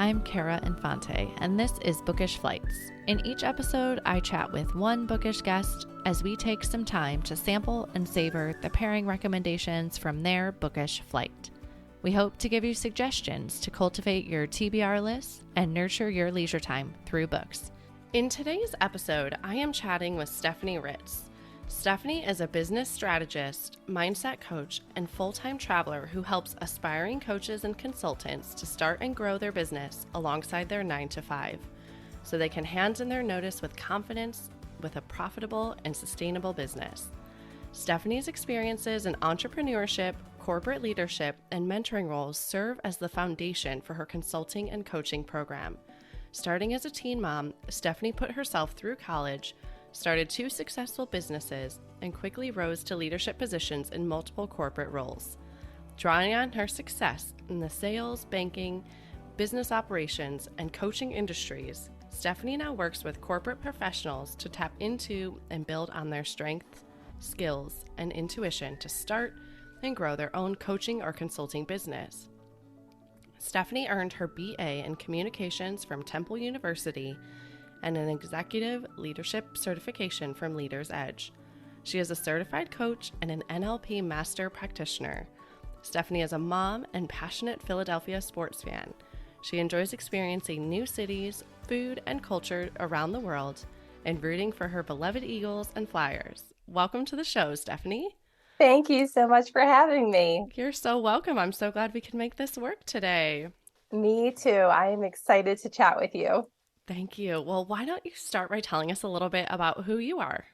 I'm Kara Infante, and this is Bookish Flights. In each episode, I chat with one bookish guest as we take some time to sample and savor the pairing recommendations from their bookish flight. We hope to give you suggestions to cultivate your TBR list and nurture your leisure time through books. In today's episode, I am chatting with Stephanie Ritz. Stephanie is a business strategist, mindset coach, and full-time traveler who helps aspiring coaches and consultants to start and grow their business alongside their 9-to-5, so they can hand in their notice with confidence with a profitable and sustainable business. Stephanie's experiences in entrepreneurship, corporate leadership, and mentoring roles serve as the foundation for her consulting and coaching program. Starting as a teen mom, Stephanie put herself through college, started 2 successful businesses, and quickly rose to leadership positions in multiple corporate roles. Drawing on her success in the sales, banking, business operations, and coaching industries, Stephanie now works with corporate professionals to tap into and build on their strengths, skills, and intuition to start and grow their own coaching or consulting business. Stephanie earned her BA in Communications from Temple University and an Executive Leadership Certification from Leaders Edge. She is a certified coach and an NLP Master Practitioner. Stephanie is a mom and passionate Philadelphia sports fan. She enjoys experiencing new cities, food, and culture around the world, and rooting for her beloved Eagles and Flyers. Welcome to the show, Stephanie. Thank you so much for having me. You're so welcome. I'm so glad we could make this work today. Me too. I am excited to chat with you. Thank you. Well, why don't you start by telling us a little bit about who you are?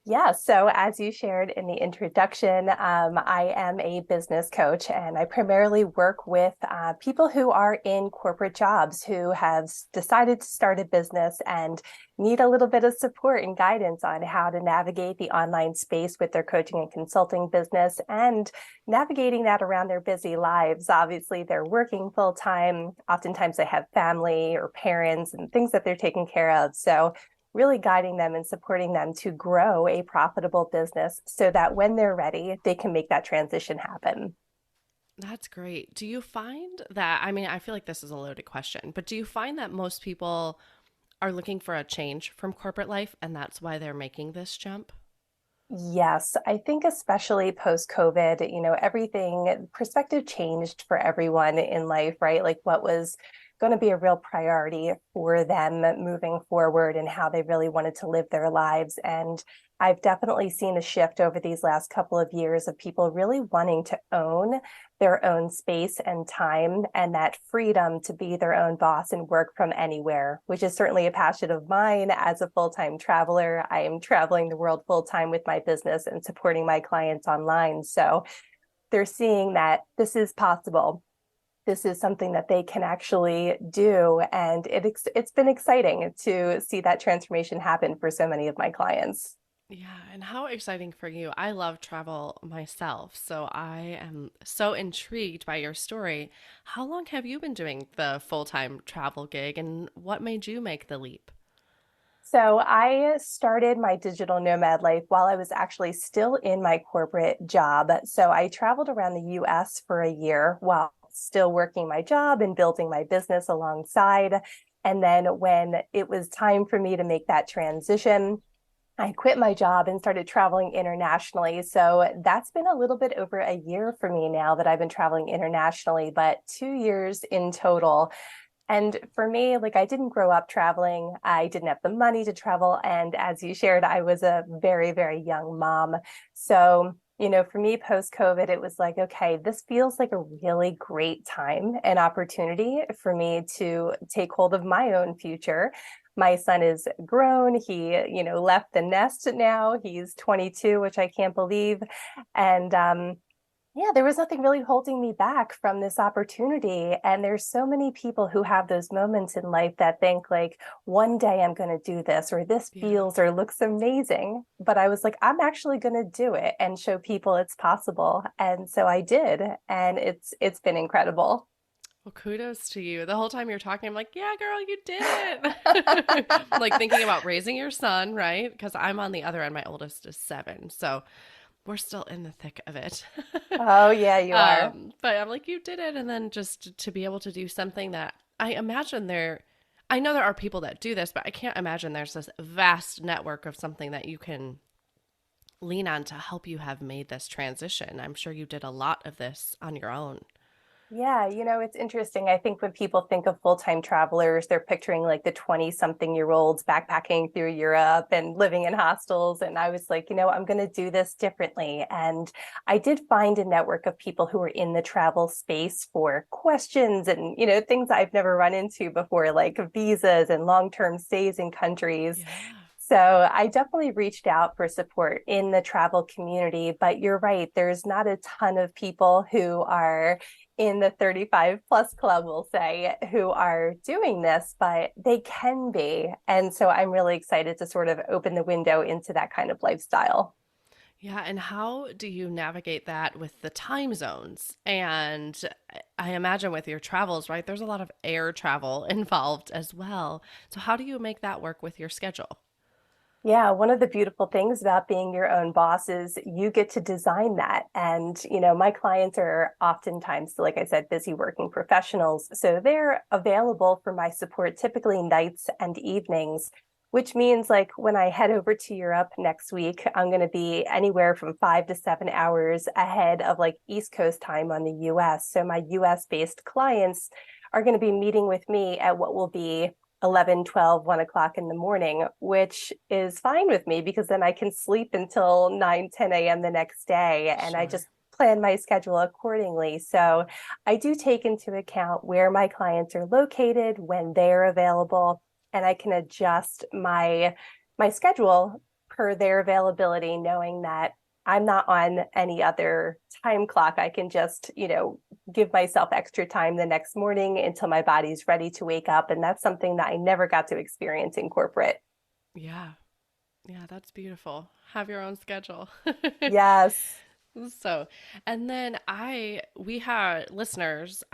Yeah, so as you shared in the introduction, I am a business coach, and I primarily work with people who are in corporate jobs who have decided to start a business and need a little bit of support and guidance on how to navigate the online space with their coaching and consulting business and navigating that around their busy lives. Obviously, they're working full time. Oftentimes they have family or parents and things that they're taking care of. So really guiding them and supporting them to grow a profitable business so that when they're ready, they can make that transition happen. That's great. Do you find that, I feel like this is a loaded question, but do you find that most people are looking for a change from corporate life and that's why they're making this jump? Yes, I think especially post-COVID, everything, perspective changed for everyone in life, right? Like what was going to be a real priority for them moving forward and how they really wanted to live their lives. And I've definitely seen a shift over these last couple of years of people really wanting to own their own space and time and that freedom to be their own boss and work from anywhere, which is certainly a passion of mine as a full-time traveler. I am traveling the world full-time with my business and supporting my clients online. So they're seeing that this is possible. This is something that they can actually do. And it's been exciting to see that transformation happen for so many of my clients. Yeah, and how exciting for you. I love travel myself, so I am so intrigued by your story. How long have you been doing the full-time travel gig, and what made you make the leap? So I started my digital nomad life while I was actually still in my corporate job. So I traveled around the US for a year while still working my job and building my business alongside. And then when it was time for me to make that transition, I quit my job and started traveling internationally. So that's been a little bit over a year for me now that I've been traveling internationally, but 2 years in total. And for me, like I didn't grow up traveling. I didn't have the money to travel. And as you shared, I was a very, very young mom. So, for me, post-COVID, it was like, okay, this feels like a really great time and opportunity for me to take hold of my own future. My son is grown. He, left the nest now. He's 22, which I can't believe. And yeah, there was nothing really holding me back from this opportunity. And there's so many people who have those moments in life that think like, one day I'm going to do this, or this feels or looks amazing. But I was like, I'm actually going to do it and show people it's possible. And so I did. And it's been incredible. Well, kudos to you. The whole time you're talking, I'm like, yeah, girl, you did it. Like thinking about raising your son, right? Because I'm on the other end. My oldest is 7. So we're still in the thick of it. Oh, yeah, you are. But I'm like, you did it. And then just to be able to do something that I imagine I know there are people that do this, but I can't imagine there's this vast network of something that you can lean on to help you have made this transition. I'm sure you did a lot of this on your own. Yeah, it's interesting. I think when people think of full-time travelers, they're picturing like the 20-something-year-olds backpacking through Europe and living in hostels. And I was like, I'm going to do this differently. And I did find a network of people who were in the travel space for questions and, things I've never run into before, like visas and long-term stays in countries. Yeah. So I definitely reached out for support in the travel community, but you're right, there's not a ton of people who are in the 35 plus club, we'll say, who are doing this, but they can be. And so I'm really excited to sort of open the window into that kind of lifestyle. Yeah, and how do you navigate that with the time zones? And I imagine with your travels, right? There's a lot of air travel involved as well. So how do you make that work with your schedule? Yeah, one of the beautiful things about being your own boss is you get to design that. And, my clients are oftentimes, like I said, busy working professionals. So they're available for my support typically nights and evenings, which means like when I head over to Europe next week, I'm going to be anywhere from 5 to 7 hours ahead of like East Coast time on the US. So my US based clients are going to be meeting with me at what will be 11, 12, 1 o'clock in the morning, which is fine with me because then I can sleep until 9, 10 a.m. the next day. And I Sure. just plan my schedule accordingly. So I do take into account where my clients are located, when they're available, and I can adjust my schedule per their availability, knowing that I'm not on any other time clock. I can just, give myself extra time the next morning until my body's ready to wake up. And that's something that I never got to experience in corporate. Yeah. Yeah, that's beautiful. Have your own schedule. Yes. So, and then we had listeners.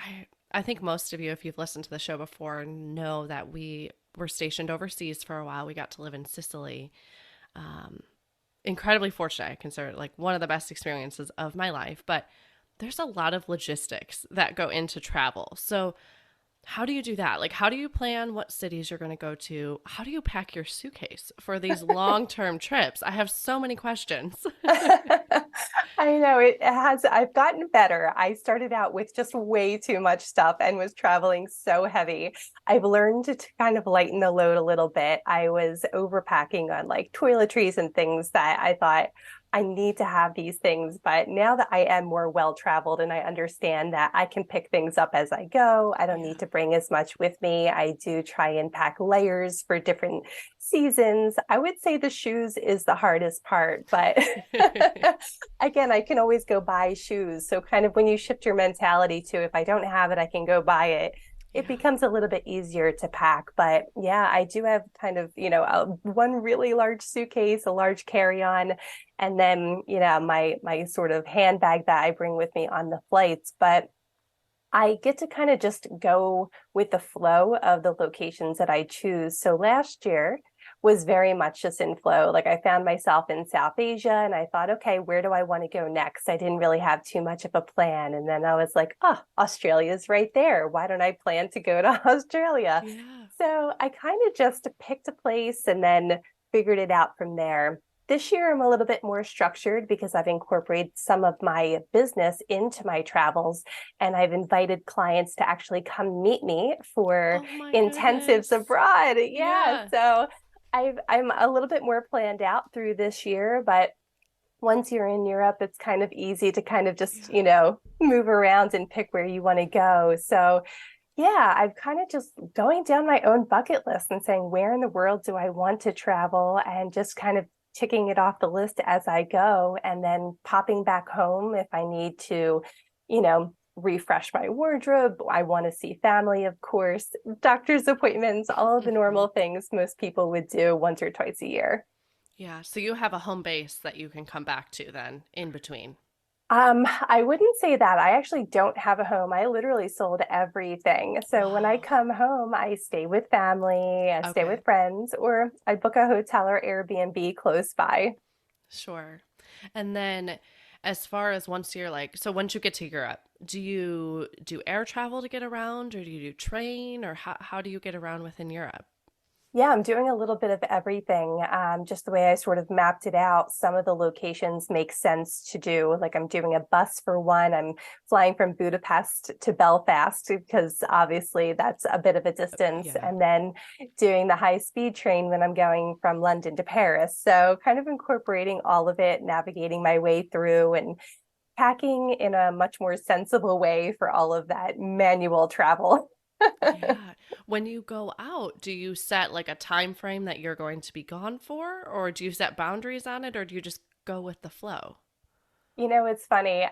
I think most of you, if you've listened to the show before, know that we were stationed overseas for a while. We got to live in Sicily. Um, Incredibly fortunate. I consider it like one of the best experiences of my life, but there's a lot of logistics that go into travel. So, how do you do that? Like, how do you plan what cities you're going to go to? How do you pack your suitcase for these long term trips? I have so many questions. I know I've gotten better. I started out with just way too much stuff and was traveling so heavy. I've learned to kind of lighten the load a little bit. I was overpacking on like toiletries and things that I thought I need to have these things. But now that I am more well traveled and I understand that I can pick things up as I go, I don't Yeah. need to bring as much with me. I do try and pack layers for different seasons. I would say the shoes is the hardest part, but again, I can always go buy shoes. So kind of when you shift your mentality to if I don't have it, I can go buy it. It Yeah. becomes a little bit easier to pack. But yeah, I do have kind of, one really large suitcase, a large carry-on, and then, my sort of handbag that I bring with me on the flights. But I get to kind of just go with the flow of the locations that I choose. So last year was very much just in flow. Like I found myself in South Asia and I thought, okay, where do I want to go next? I didn't really have too much of a plan. And then I was like, oh, Australia's right there. Why don't I plan to go to Australia? Yeah. So I kind of just picked a place and then figured it out from there. This year, I'm a little bit more structured because I've incorporated some of my business into my travels, and I've invited clients to actually come meet me for Oh my intensives goodness. abroad. Yeah, Yeah. so I'm a little bit more planned out through this year, but once you're in Europe, it's kind of easy to kind of just, Yeah. move around and pick where you want to go. So yeah, I've kind of just going down my own bucket list and saying, where in the world do I want to travel? And just kind of ticking it off the list as I go, and then popping back home if I need to, refresh my wardrobe. I want to see family, of course, doctor's appointments, all of the normal things most people would do once or twice a year. Yeah. So you have a home base that you can come back to then in between. I wouldn't say that. I actually don't have a home. I literally sold everything. So when I Wow. come home, I stay with family, I stay with Okay. friends, or I book a hotel or Airbnb close by. Sure. And then as far as once you're like, so once you get to Europe, do you do air travel to get around, or do you do train, or how do you get around within Europe? Yeah, I'm doing a little bit of everything. Just the way I sort of mapped it out, some of the locations make sense to do. Like I'm doing a bus for one. I'm flying from Budapest to Belfast because obviously that's a bit of a distance. Yeah. And then doing the high speed train when I'm going from London to Paris. So kind of incorporating all of it, navigating my way through and packing in a much more sensible way for all of that manual travel. Yeah. When you go out, do you set like a time frame that you're going to be gone for, or do you set boundaries on it, or do you just go with the flow? It's funny.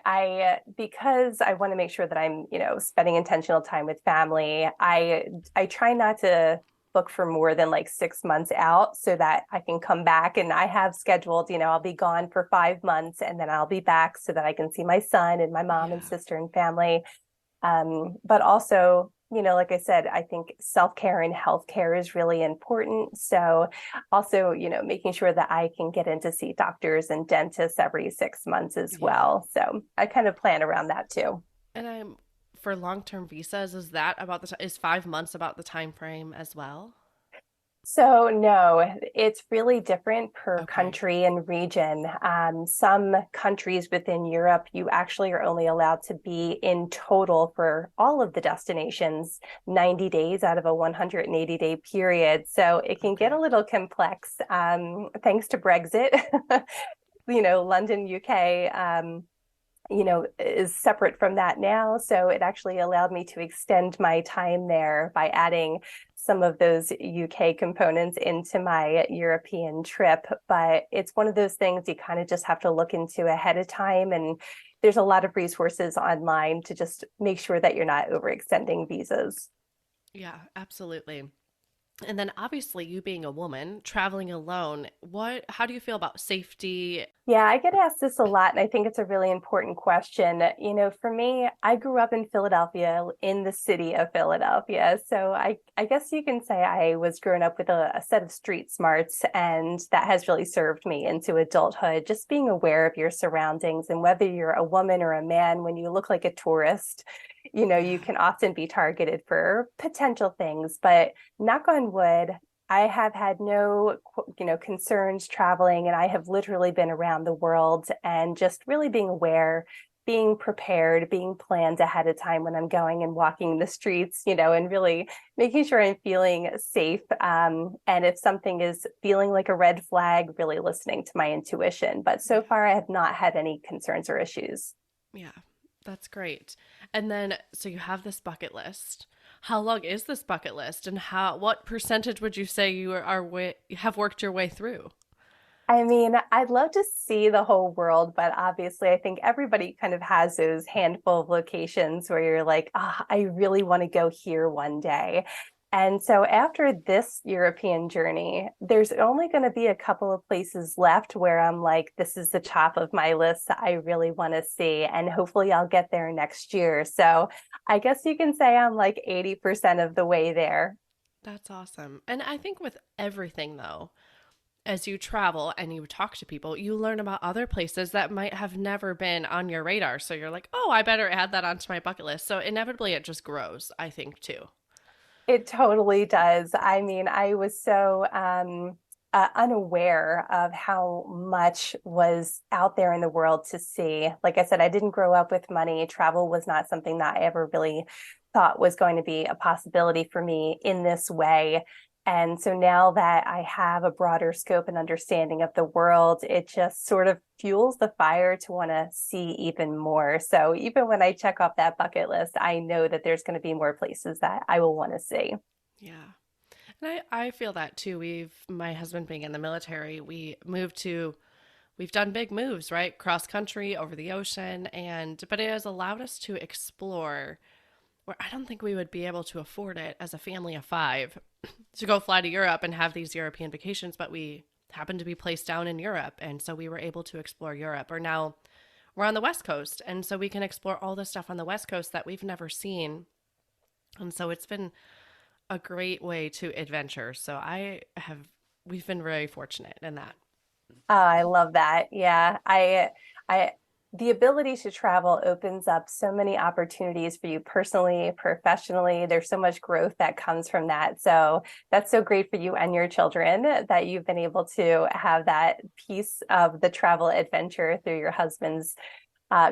Because I want to make sure that I'm, spending intentional time with family. I try not to book for more than like 6 months out so that I can come back and I have scheduled, I'll be gone for 5 months and then I'll be back so that I can see my son and my mom and Yeah. sister and family. But also, like I said, I think self-care and healthcare is really important. So also, making sure that I can get in to see doctors and dentists every 6 months as Yeah. well. So I kind of plan around that too. And I'm for long-term visas, is that about is 5 months about the time frame as well? So, no, it's really different per Okay. country and region. Some countries within Europe, you actually are only allowed to be in total for all of the destinations 90 days out of a 180-day period. So it can get a Okay. little complex thanks to Brexit. London, UK. Is separate from that now. So it actually allowed me to extend my time there by adding some of those UK components into my European trip. But it's one of those things you kind of just have to look into ahead of time. And there's a lot of resources online to just make sure that you're not overextending visas. Yeah, absolutely. And then obviously you being a woman traveling alone, how do you feel about safety? Yeah, I get asked this a lot, and I think it's a really important question. For me, I grew up in Philadelphia, in the city of Philadelphia. So I guess you can say I was growing up with a set of street smarts, and that has really served me into adulthood. Just being aware of your surroundings and whether you're a woman or a man, when you look like a tourist, you Yeah. can often be targeted for potential things. But knock on wood, I have had no, concerns traveling, and I have literally been around the world and just really being aware, being prepared, being planned ahead of time when I'm going and walking the streets, and really making sure I'm feeling safe. And if something is feeling like a red flag, really listening to my intuition. But so Yeah. far, I have not had any concerns or issues. Yeah. That's great. And then so you have this bucket list. How long is this bucket list, and what percentage would you say have worked your way through? I mean, I'd love to see the whole world, but obviously, I think everybody kind of has those handful of locations where you're like, I really want to go here one day. And so after this European journey, there's only going to be a couple of places left where I'm like, this is the top of my list that I really want to see. And hopefully I'll get there next year. So I guess you can say I'm like 80% of the way there. That's awesome. And I think with everything though, as you travel and you talk to people, you learn about other places that might have never been on your radar. So you're like, oh, I better add that onto my bucket list. So inevitably it just grows, I think, too. It totally does. I mean, I was so unaware of how much was out there in the world to see. Like I said, I didn't grow up with money. Travel was not something that I ever really thought was going to be a possibility for me in this way. And so now that I have a broader scope and understanding of the world, it just sort of fuels the fire to want to see even more. So even when I check off that bucket list, I know that there's going to be more places that I will want to see. Yeah. And I feel that too. My husband being in the military, we've done big moves, right? Cross country, over the ocean, but it has allowed us to explore where I don't think we would be able to afford it as a family of five to go fly to Europe and have these European vacations, but we happened to be placed down in Europe. And so we were able to explore Europe. Or now we're on the West Coast. And so we can explore all the stuff on the West Coast that we've never seen. And so it's been a great way to adventure. We've been very fortunate in that. Oh, I love that. Yeah. I the ability to travel opens up so many opportunities for you personally, professionally. There's so much growth that comes from that. So that's so great for you and your children that you've been able to have that piece of the travel adventure through your husband's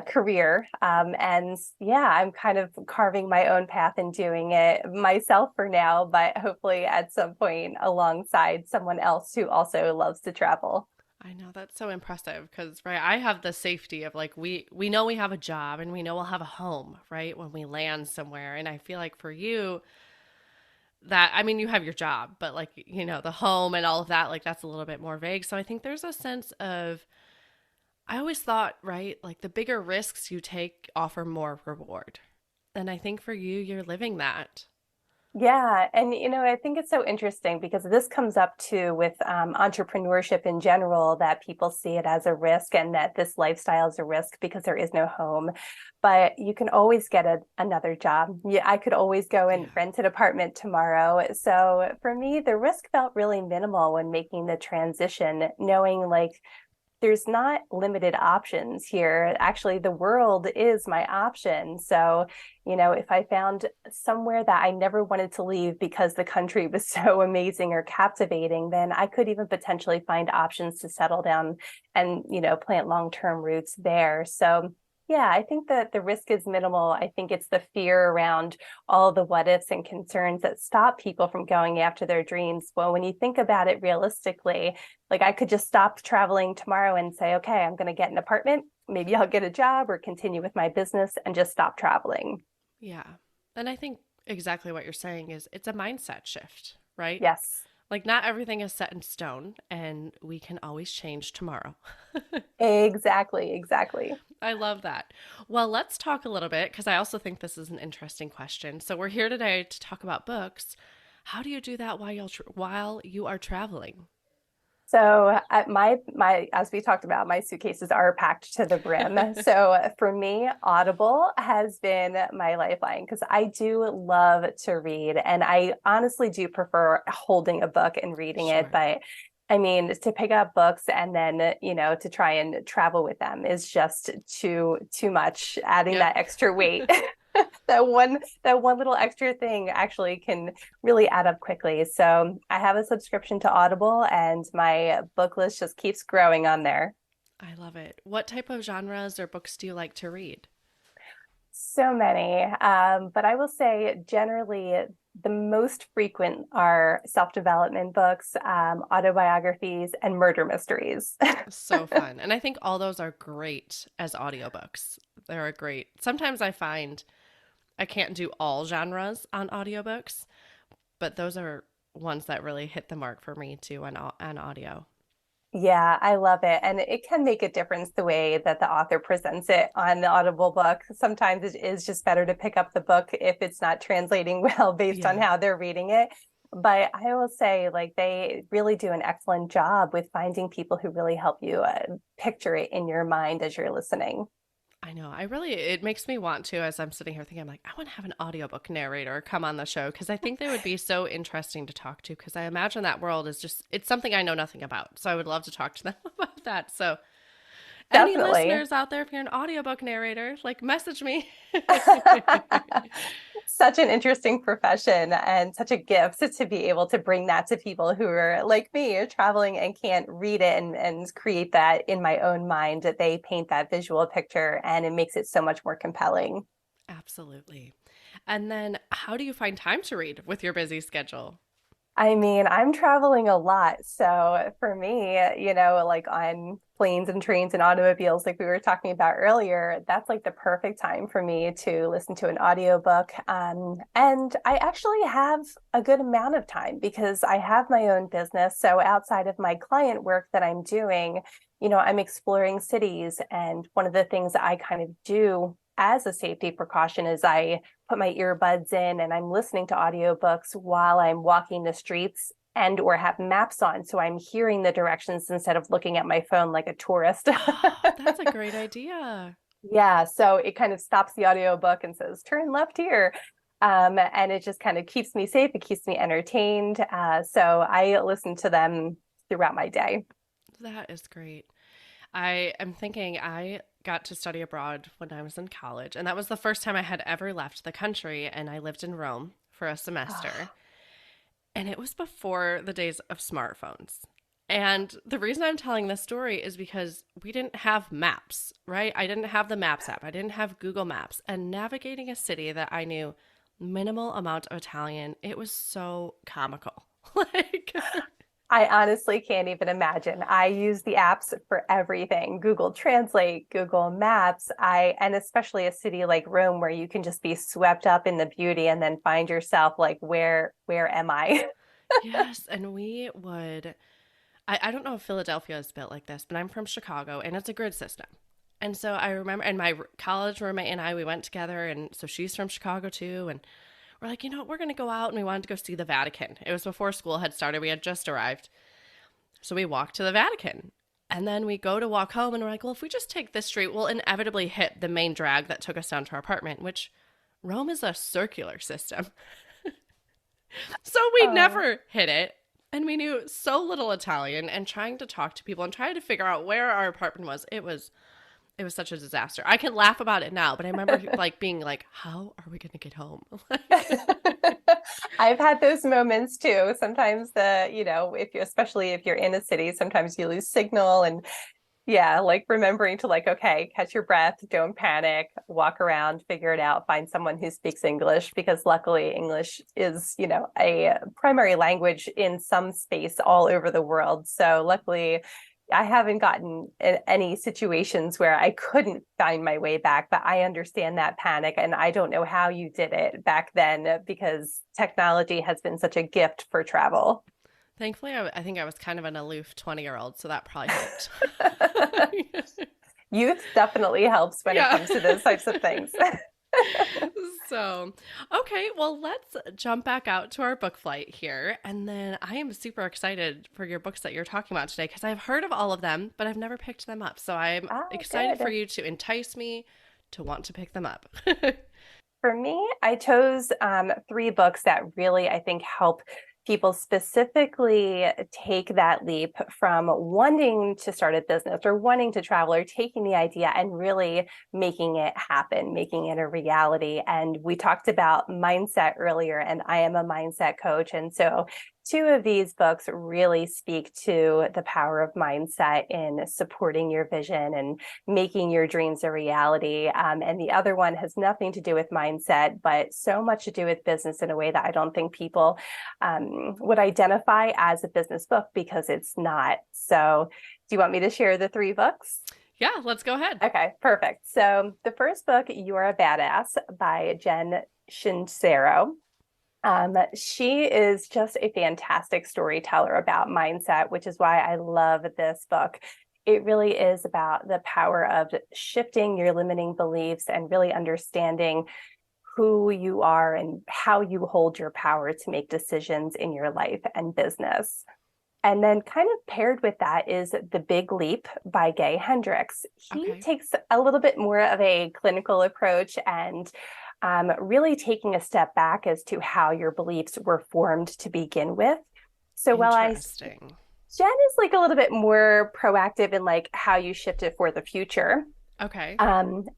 career. And yeah, I'm kind of carving my own path and doing it myself for now, but hopefully at some point alongside someone else who also loves to travel. I know that's so impressive because right, I have the safety of like we know we have a job and we know we'll have a home, right, when we land somewhere. And I feel like for you that I mean you have your job, but like the home and all of that, like that's a little bit more vague. So I think there's a sense of I always thought, right, like the bigger risks you take offer more reward. And I think for you, you're living that. Yeah. And, I think it's so interesting because this comes up too with entrepreneurship in general, that people see it as a risk and that this lifestyle is a risk because there is no home. But you can always get another job. Yeah, I could always go and Yeah. rent an apartment tomorrow. So for me, the risk felt really minimal when making the transition, knowing like, there's not limited options here. Actually, the world is my option. So, if I found somewhere that I never wanted to leave because the country was so amazing or captivating, then I could even potentially find options to settle down and, plant long-term roots there. So, yeah, I think that the risk is minimal. I think it's the fear around all the what ifs and concerns that stop people from going after their dreams. Well, when you think about it realistically, like I could just stop traveling tomorrow and say, okay, I'm going to get an apartment. Maybe I'll get a job or continue with my business and just stop traveling. Yeah. And I think exactly what you're saying is it's a mindset shift, right? Yes, Like not everything is set in stone and we can always change tomorrow. exactly. Exactly. I love that. Well, let's talk a little bit because I also think this is an interesting question. So we're here today to talk about books. How do you do that while you are traveling? So my as we talked about, my suitcases are packed to the brim. So for me, Audible has been my lifeline because I do love to read, and I honestly do prefer holding a book and reading it. Sure. But I mean, to pick up books and then, to try and travel with them is just too much, adding Yep. that extra weight. That one little extra thing actually can really add up quickly. So I have a subscription to Audible and my book list just keeps growing on there. I love it. What type of genres or books do you like to read? So many. But I will say generally the most frequent are self-development books, autobiographies, and murder mysteries. So fun. And I think all those are great as audiobooks. They're a great. Sometimes I find I can't do all genres on audiobooks, but those are ones that really hit the mark for me too on audio. Yeah, I love it. And it can make a difference the way that the author presents it on the Audible book. Sometimes it is just better to pick up the book if it's not translating well based on Yeah. how they're reading it. But I will say, like, they really do an excellent job with finding people who really help you picture it in your mind as you're listening. I know. It makes me want to, as I'm sitting here thinking, I'm like, I want to have an audiobook narrator come on the show because I think they would be so interesting to talk to because I imagine that world is just, it's something I know nothing about. So I would love to talk to them about that. So, any Definitely. listeners out there, if you're an audiobook narrator, like message me. Such an interesting profession and such a gift to be able to bring that to people who are like me, are traveling and can't read it and create that in my own mind, that they paint that visual picture and it makes it so much more compelling. Absolutely. And then, how do you find time to read with your busy schedule? I mean, I'm traveling a lot. So for me, like on planes and trains and automobiles, like we were talking about earlier, that's like the perfect time for me to listen to an audiobook. And I actually have a good amount of time because I have my own business. So outside of my client work that I'm doing, I'm exploring cities. And one of the things that I kind of do as a safety precaution is I put my earbuds in and I'm listening to audiobooks while I'm walking the streets and or have maps on. So I'm hearing the directions instead of looking at my phone like a tourist. Oh, that's a great idea. Yeah. So it kind of stops the audiobook and says, turn left here. And it just kind of keeps me safe. It keeps me entertained. So I listen to them throughout my day. That is great. I am thinking I got to study abroad when I was in college, and that was the first time I had ever left the country, and I lived in Rome for a semester. And it was before the days of smartphones. And the reason I'm telling this story is because we didn't have maps, right? I didn't have the Maps app. I didn't have Google Maps. And navigating a city that I knew minimal amount of Italian, it was so comical. like, I honestly can't even imagine. I use the apps for everything. Google Translate, Google Maps. And especially a city like Rome where you can just be swept up in the beauty and then find yourself like, where am I? yes. And we would, I don't know if Philadelphia is built like this, but I'm from Chicago and it's a grid system. And so I remember, and my college roommate and I, we went together. And so she's from Chicago too. And we're like, we're going to go out, and we wanted to go see the Vatican. It was before school had started. We had just arrived. So we walked to the Vatican. And then we go to walk home, and we're like, well, if we just take this street, we'll inevitably hit the main drag that took us down to our apartment, which Rome is a circular system. So we never hit it. And we knew so little Italian, and trying to talk to people and trying to figure out where our apartment was. It was such a disaster. I can laugh about it now, but I remember like being like, how are we going to get home? I've had those moments too. Sometimes especially if you're in a city, sometimes you lose signal, and yeah, like remembering to like, okay, catch your breath, don't panic, walk around, figure it out, find someone who speaks English, because luckily English is, a primary language in some space all over the world. So luckily I haven't gotten in any situations where I couldn't find my way back, but I understand that panic. And I don't know how you did it back then, because technology has been such a gift for travel. Thankfully, I think I was kind of an aloof 20-year-old, so that probably helped. Youth definitely helps when it comes to those types of things. So, okay, well, let's jump back out to our book flight here. And then I am super excited for your books that you're talking about today, because I've heard of all of them, but I've never picked them up. So I'm excited for you to entice me to want to pick them up. For me, I chose 3 books that really, I think, help people specifically take that leap from wanting to start a business or wanting to travel, or taking the idea and really making it happen, making it a reality. And we talked about mindset earlier, and I am a mindset coach. And so 2 of these books really speak to the power of mindset in supporting your vision and making your dreams a reality. And the other one has nothing to do with mindset, but so much to do with business in a way that I don't think people would identify as a business book, because it's not. So do you want me to share the 3 books? Yeah, let's go ahead. Okay, perfect. So the first book, You're a Badass by Jen Sincero. She is just a fantastic storyteller about mindset, which is why I love this book. It really is about the power of shifting your limiting beliefs and really understanding who you are and how you hold your power to make decisions in your life and business. And then kind of paired with that is The Big Leap by Gay Hendricks. He takes a little bit more of a clinical approach and really taking a step back as to how your beliefs were formed to begin with. So while Jen is like a little bit more proactive in like how you shift it for the future. Okay.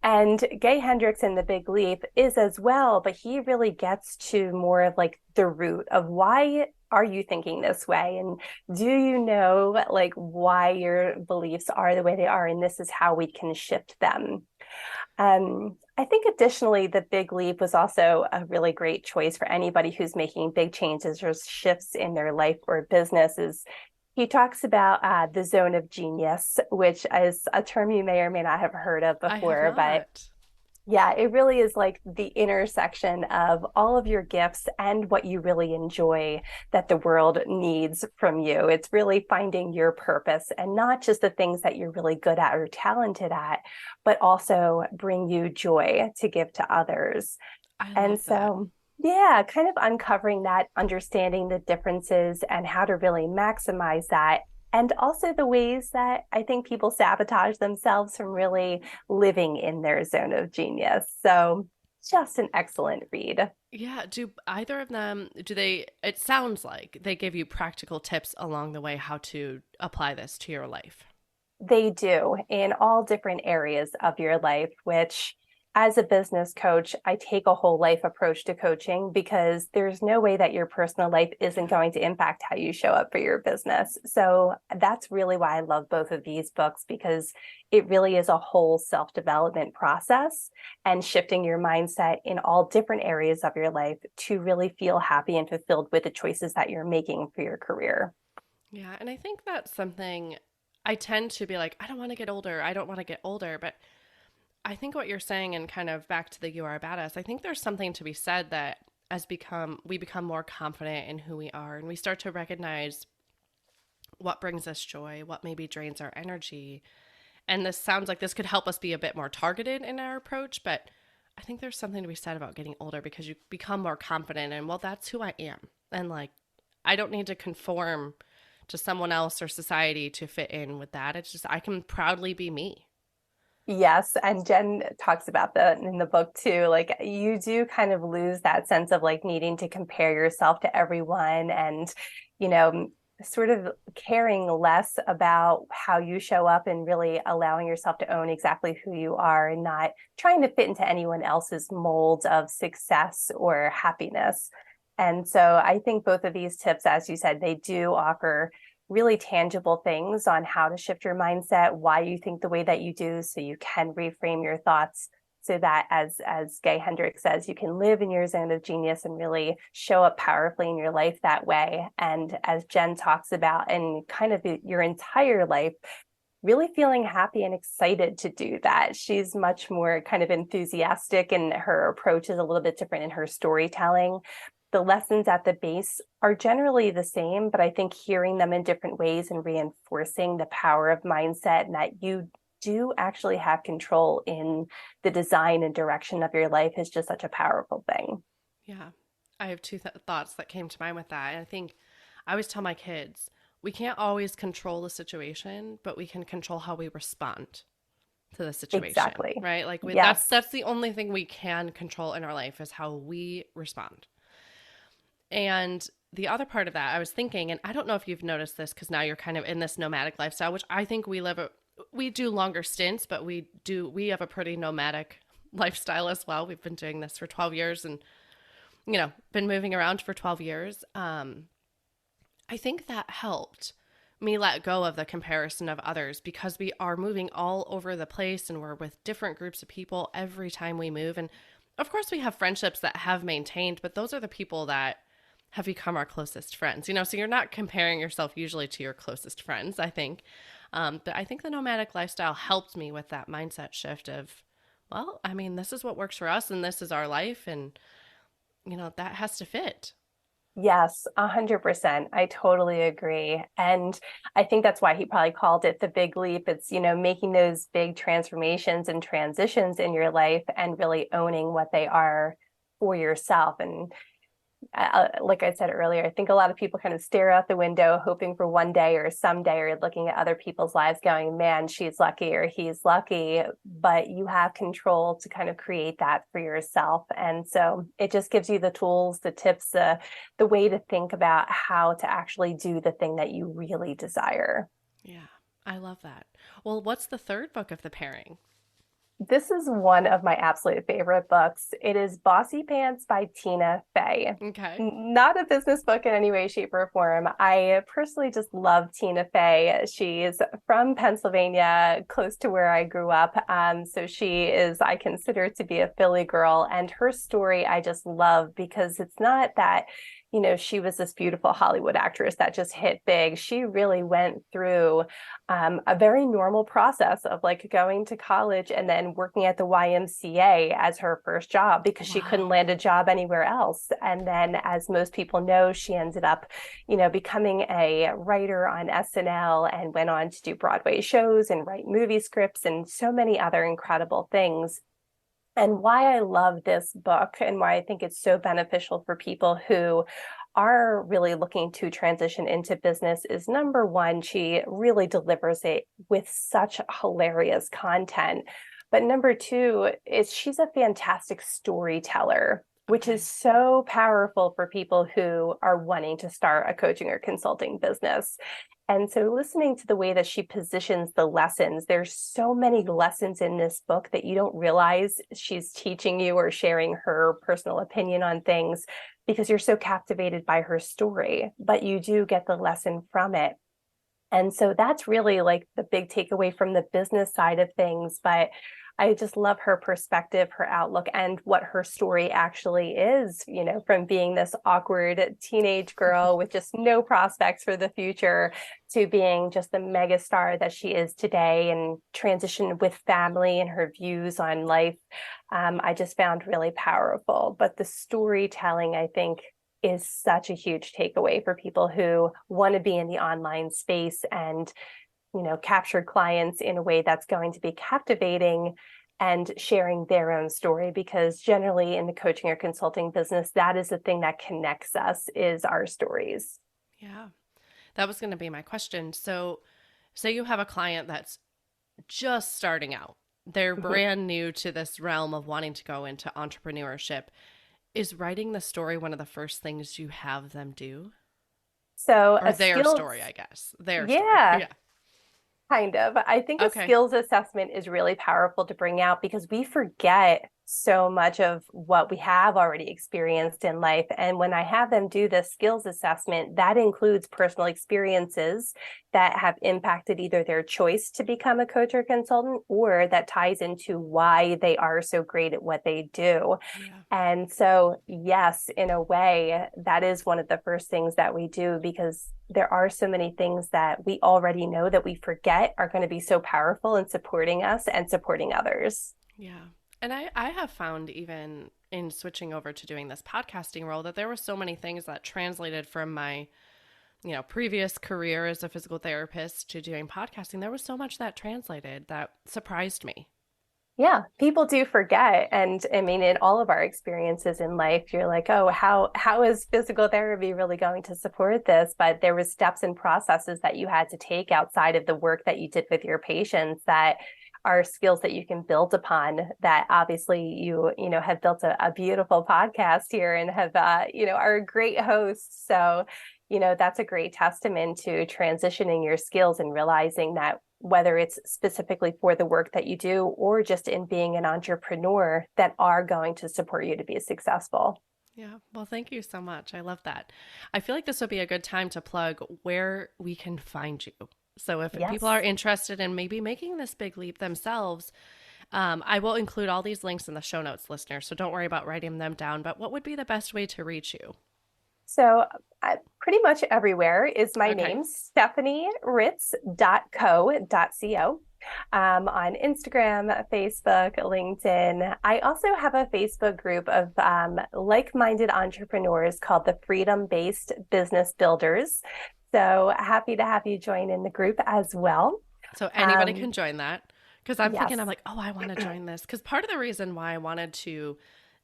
And Gay Hendricks in The Big Leap is as well, but he really gets to more of like the root of why are you thinking this way? And do you know like why your beliefs are the way they are? And this is how we can shift them. I think additionally, The Big Leap was also a really great choice for anybody who's making big changes or shifts in their life or businesses. He talks about the zone of genius, which is a term you may or may not have heard of before, but yeah, it really is like the intersection of all of your gifts and what you really enjoy that the world needs from you. It's really finding your purpose, and not just the things that you're really good at or talented at, but also bring you joy to give to others. And so yeah, kind of uncovering that, understanding the differences and how to really maximize that. And also the ways that I think people sabotage themselves from really living in their zone of genius. So just an excellent read. Yeah. Do either of them, it sounds like they give you practical tips along the way how to apply this to your life. They do in all different areas of your life, which as a business coach, I take a whole life approach to coaching because there's no way that your personal life isn't going to impact how you show up for your business. So that's really why I love both of these books, because it really is a whole self-development process and shifting your mindset in all different areas of your life to really feel happy and fulfilled with the choices that you're making for your career. Yeah, and I think that's something I tend to be like, I don't want to get older. I don't want to get older. But I think what you're saying, and kind of back to the you are a badass, I think there's something to be said that we become more confident in who we are, and we start to recognize what brings us joy, what maybe drains our energy. And this sounds like this could help us be a bit more targeted in our approach, but I think there's something to be said about getting older because you become more confident and, well, that's who I am. And like, I don't need to conform to someone else or society to fit in with that. It's just, I can proudly be me. Yes, and Jen talks about that in the book too. Like you do kind of lose that sense of like needing to compare yourself to everyone and, you know, sort of caring less about how you show up and really allowing yourself to own exactly who you are and not trying to fit into anyone else's mold of success or happiness. And so I think both of these tips, as you said, they do offer really tangible things on how to shift your mindset, why you think the way that you do, so you can reframe your thoughts so that as Gay Hendricks says, you can live in your zone of genius and really show up powerfully in your life that way. And as Jen talks about, and kind of your entire life, really feeling happy and excited to do that. She's much more kind of enthusiastic, and her approach is a little bit different in her storytelling. The lessons at the base are generally the same, but I think hearing them in different ways and reinforcing the power of mindset and that you do actually have control in the design and direction of your life is just such a powerful thing. Yeah. I have two thoughts that came to mind with that. And I think I always tell my kids, we can't always control the situation, but we can control how we respond to the situation. Exactly. Right? Like Yes. that's the only thing we can control in our life is how we respond. And the other part of that, I was thinking, and I don't know if you've noticed this because now you're kind of in this nomadic lifestyle, which I think we do longer stints, but we have a pretty nomadic lifestyle as well. We've been doing this for 12 years and, been moving around for 12 years. I think that helped me let go of the comparison of others because we are moving all over the place and we're with different groups of people every time we move. And of course we have friendships that have maintained, but those are the people that have become our closest friends, so you're not comparing yourself usually to your closest friends, I think. But I think the nomadic lifestyle helped me with that mindset shift of, well, I mean, this is what works for us and this is our life. And, that has to fit. Yes, 100%. I totally agree. And I think that's why he probably called it the big leap. It's, making those big transformations and transitions in your life and really owning what they are for yourself. And like I said earlier, I think a lot of people kind of stare out the window hoping for one day or someday, or looking at other people's lives going, man, she's lucky or he's lucky, but you have control to kind of create that for yourself. And so it just gives you the tools, the tips, the way to think about how to actually do the thing that you really desire. Yeah, I love that. Well, what's the third book of the pairing? This is one of my absolute favorite books. It is Bossy Pants by Tina Fey. Okay. Not a business book in any way, shape, or form. I personally just love Tina Fey. She's from Pennsylvania, close to where I grew up. So she is, I consider to be a Philly girl. And her story I just love because it's not that, she was this beautiful Hollywood actress that just hit big. She really went through a very normal process of like going to college and then working at the YMCA as her first job because she couldn't land a job anywhere else. And then, as most people know, she ended up, becoming a writer on SNL and went on to do Broadway shows and write movie scripts and so many other incredible things. And why I love this book and why I think it's so beneficial for people who are really looking to transition into business is, number one, she really delivers it with such hilarious content. But number two is she's a fantastic storyteller, which is so powerful for people who are wanting to start a coaching or consulting business. And so listening to the way that she positions the lessons, there's so many lessons in this book that you don't realize she's teaching you or sharing her personal opinion on things because you're so captivated by her story, but you do get the lesson from it. And so that's really like the big takeaway from the business side of things. But I just love her perspective, her outlook, and what her story actually is, from being this awkward teenage girl with just no prospects for the future to being just the mega star that she is today and transition with family and her views on life. I just found really powerful. But the storytelling, I think, is such a huge takeaway for people who want to be in the online space and capture clients in a way that's going to be captivating and sharing their own story, because generally in the coaching or consulting business, that is the thing that connects us, is our stories. Yeah, that was going to be my question. So say you have a client that's just starting out. They're brand new to this realm of wanting to go into entrepreneurship. Is writing the story one of the first things you have them do? So or their story, I guess. Their story. Yeah. Kind of. I think a Okay. skills assessment is really powerful to bring out because we forget so much of what we have already experienced in life. And when I have them do this skills assessment, that includes personal experiences that have impacted either their choice to become a coach or consultant, or that ties into why they are so great at what they do. Yeah. And so, yes, in a way, that is one of the first things that we do, because there are so many things that we already know that we forget are going to be so powerful in supporting us and supporting others. Yeah. And I have found, even in switching over to doing this podcasting role, that there were so many things that translated from my, previous career as a physical therapist to doing podcasting. There was so much that translated that surprised me. Yeah, people do forget. And I mean, in all of our experiences in life, you're like, oh, how is physical therapy really going to support this? But there was steps and processes that you had to take outside of the work that you did with your patients that are skills that you can build upon. That obviously you have built a beautiful podcast here and have are a great host. So that's a great testament to transitioning your skills and realizing that whether it's specifically for the work that you do or just in being an entrepreneur, that are going to support you to be successful. Yeah. Well, thank you so much. I love that. I feel like this would be a good time to plug where we can find you. So if people are interested in maybe making this big leap themselves, I will include all these links in the show notes, listeners. So don't worry about writing them down. But what would be the best way to reach you? So pretty much everywhere is my name, stephanieritz.co.co. On Instagram, Facebook, LinkedIn. I also have a Facebook group of like-minded entrepreneurs called the Freedom-Based Business Builders. So happy to have you join in the group as well. So anybody can join that, because I'm thinking, Yes. I'm like, oh, I want to join this. Because part of the reason why I wanted to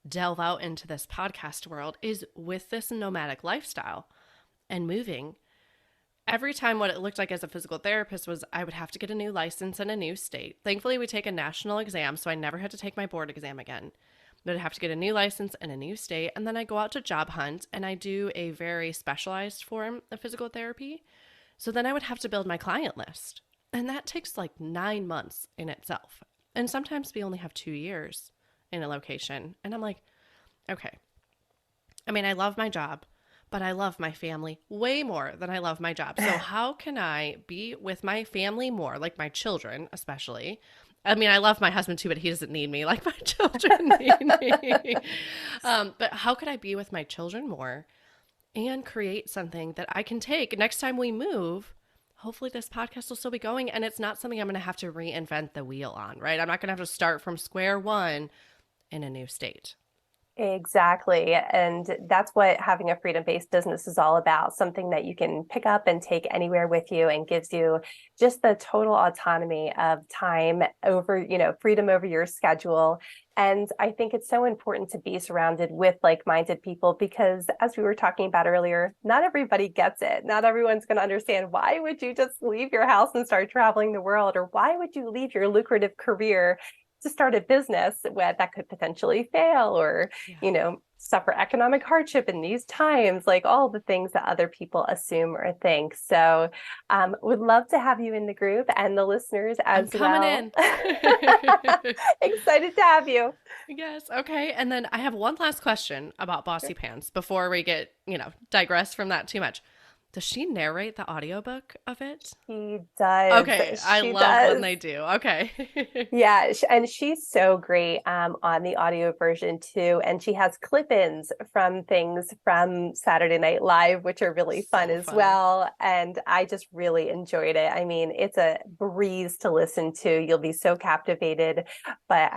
delve out into this podcast world is with this nomadic lifestyle and moving. Every time what it looked like as a physical therapist was I would have to get a new license in a new state. Thankfully, we take a national exam, so I never had to take my board exam again. But I'd have to get a new license in a new state, and then I go out to job hunt, and I do a very specialized form of physical therapy. So then I would have to build my client list, and that takes like 9 months in itself. And sometimes we only have 2 years in a location. And I'm like, okay. I mean, I love my job, but I love my family way more than I love my job. So how can I be with my family more, like my children, especially? I mean, I love my husband too, but he doesn't need me like my children need me. But how could I be with my children more and create something that I can take next time we move? Hopefully this podcast will still be going, and it's not something I'm going to have to reinvent the wheel on, right? I'm not going to have to start from square one in a new state. Exactly. And that's what having a freedom-based business is all about. Something that you can pick up and take anywhere with you, and gives you just the total autonomy of time over, freedom over your schedule. And I think it's so important to be surrounded with like-minded people, because as we were talking about earlier, not everybody gets it. Not everyone's going to understand, why would you just leave your house and start traveling the world? Or why would you leave your lucrative career to start a business that could potentially fail, or, suffer economic hardship in these times, like all the things that other people assume or think. So would love to have you in the group and the listeners as I'm well. coming in. Excited to have you. Yes. Okay. And then I have one last question about Bossy Pants before we get, digress from that too much. Does she narrate the audiobook of it? She does. Okay. I She love when does. they do. Okay. Yeah, and she's so great on the audio version too. And she has clip-ins from things from Saturday Night Live, which are really fun as funny. well. And I just really enjoyed it. I mean, it's a breeze to listen to. You'll be so captivated. But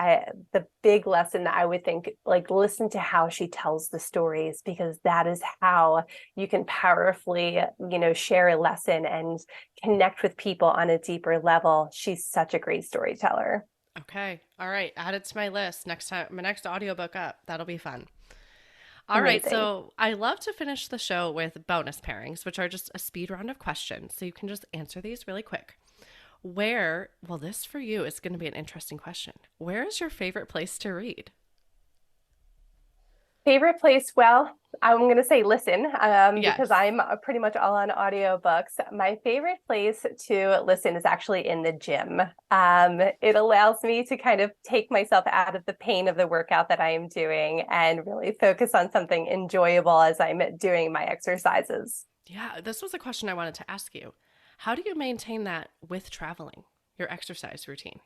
the big lesson that I would think, like, listen to how she tells the stories, because that is how you can powerfully, share a lesson and connect with people on a deeper level. She's such a great storyteller. Okay. All right. Add it to my list next time, my next audiobook up. That'll be fun. All Amazing. right. So I love to finish the show with bonus pairings, which are just a speed round of questions. So you can just answer these really quick. This for you is going to be an interesting question. Where is your favorite place to read? Favorite place? Well, I'm going to say listen, Yes. because I'm pretty much all on audiobooks. My favorite place to listen is actually in the gym. It allows me to kind of take myself out of the pain of the workout that I am doing and really focus on something enjoyable as I'm doing my exercises. Yeah, this was a question I wanted to ask you. How do you maintain that with traveling, your exercise routine?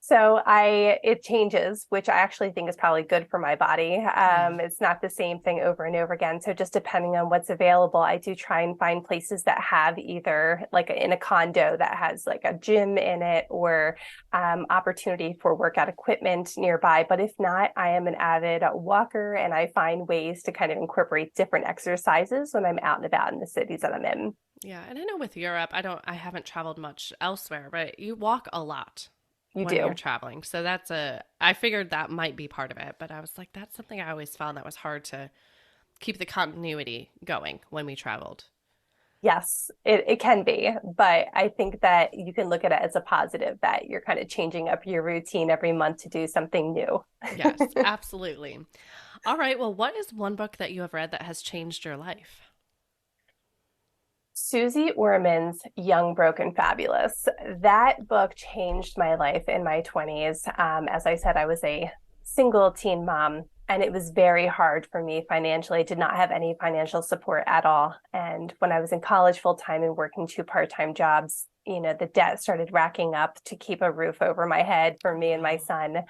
So it changes, which I actually think is probably good for my body. It's not the same thing over and over again. So just depending on what's available, I do try and find places that have either like in a condo that has like a gym in it, or opportunity for workout equipment nearby. But if not, I am an avid walker, and I find ways to kind of incorporate different exercises when I'm out and about in the cities that I'm in. Yeah, and I know with Europe, I haven't traveled much elsewhere, but you walk a lot. You When do. you're traveling. So I figured that might be part of it, but I was like, that's something I always found that was hard to keep the continuity going when we traveled. Yes, it can be, but I think that you can look at it as a positive, that you're kind of changing up your routine every month to do something new. Yes, absolutely. All right. Well, what is one book that you have read that has changed your life? Susie Orman's Young, Broken, Fabulous. That book changed my life in my 20s. As I said, I was a single teen mom, and it was very hard for me financially. I did not have any financial support at all. And when I was in college full time and working 2 part-time jobs, the debt started racking up to keep a roof over my head for me and my son.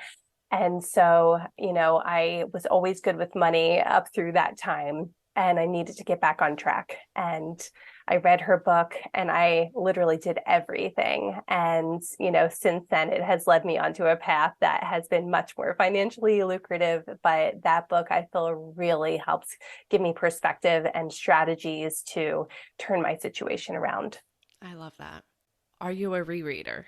And so, I was always good with money up through that time, and I needed to get back on track. And I read her book, and I literally did everything. And, since then it has led me onto a path that has been much more financially lucrative. But that book, I feel, really helps give me perspective and strategies to turn my situation around. I love that. Are you a rereader?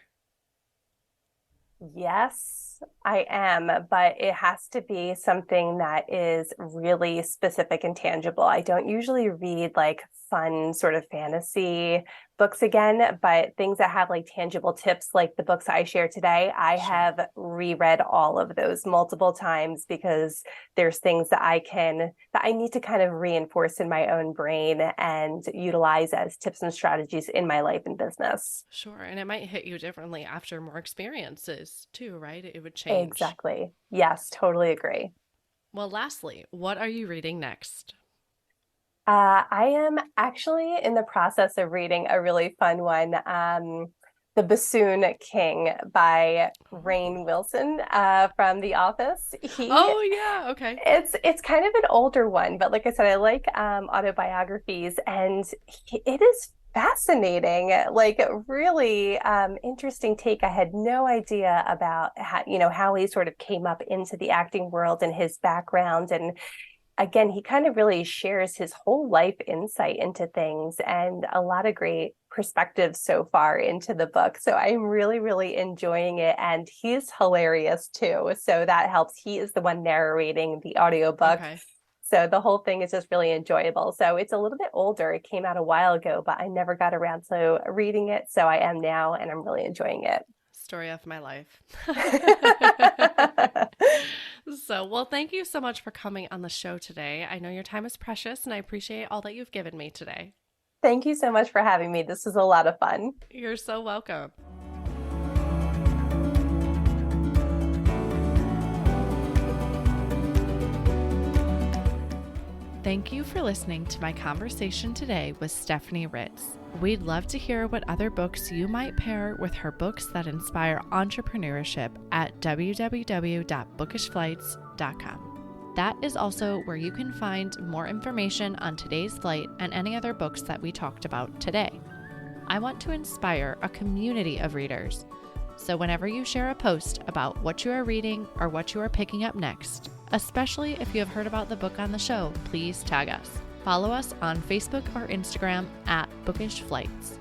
Yes, I am, but it has to be something that is really specific and tangible. I don't usually read like fun sort of fantasy books again, but things that have like tangible tips, like the books I share today. I have reread all of those multiple times, because there's things that I need to kind of reinforce in my own brain and utilize as tips and strategies in my life and business. Sure. And it might hit you differently after more experiences too, right? It would change. Exactly. Yes, totally agree. Well, lastly, what are you reading next? I am actually in the process of reading a really fun one, The Bassoon King by Rainn Wilson from The Office. Oh, yeah. Okay. It's kind of an older one, but like I said, I like autobiographies, and it is fascinating, like really interesting take. I had no idea about how he sort of came up into the acting world and his background. And again, he kind of really shares his whole life insight into things, and a lot of great perspectives so far into the book. So I'm really, really enjoying it. And he's hilarious too. So that helps. He is the one narrating the audiobook. Okay. So the whole thing is just really enjoyable. So it's a little bit older. It came out a while ago, but I never got around to reading it. So I am now, and I'm really enjoying it. Story of my life. So, well, thank you so much for coming on the show today. I know your time is precious, and I appreciate all that you've given me today. Thank you so much for having me. This was a lot of fun. You're so welcome. Thank you for listening to my conversation today with Stephanie Ritz. We'd love to hear what other books you might pair with her books that inspire entrepreneurship at www.bookishflights.com. That is also where you can find more information on today's flight and any other books that we talked about today. I want to inspire a community of readers. So whenever you share a post about what you are reading or what you are picking up next, especially if you have heard about the book on the show, please tag us. Follow us on Facebook or Instagram at Bookish Flights.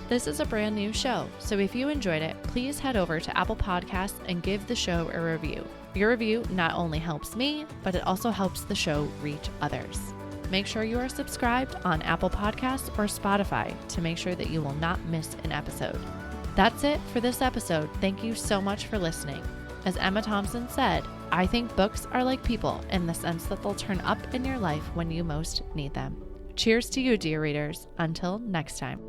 This is a brand new show, so if you enjoyed it, please head over to Apple Podcasts and give the show a review. Your review not only helps me, but it also helps the show reach others. Make sure you are subscribed on Apple Podcasts or Spotify to make sure that you will not miss an episode. That's it for this episode. Thank you so much for listening. As Emma Thompson said, I think books are like people in the sense that they'll turn up in your life when you most need them. Cheers to you, dear readers. Until next time.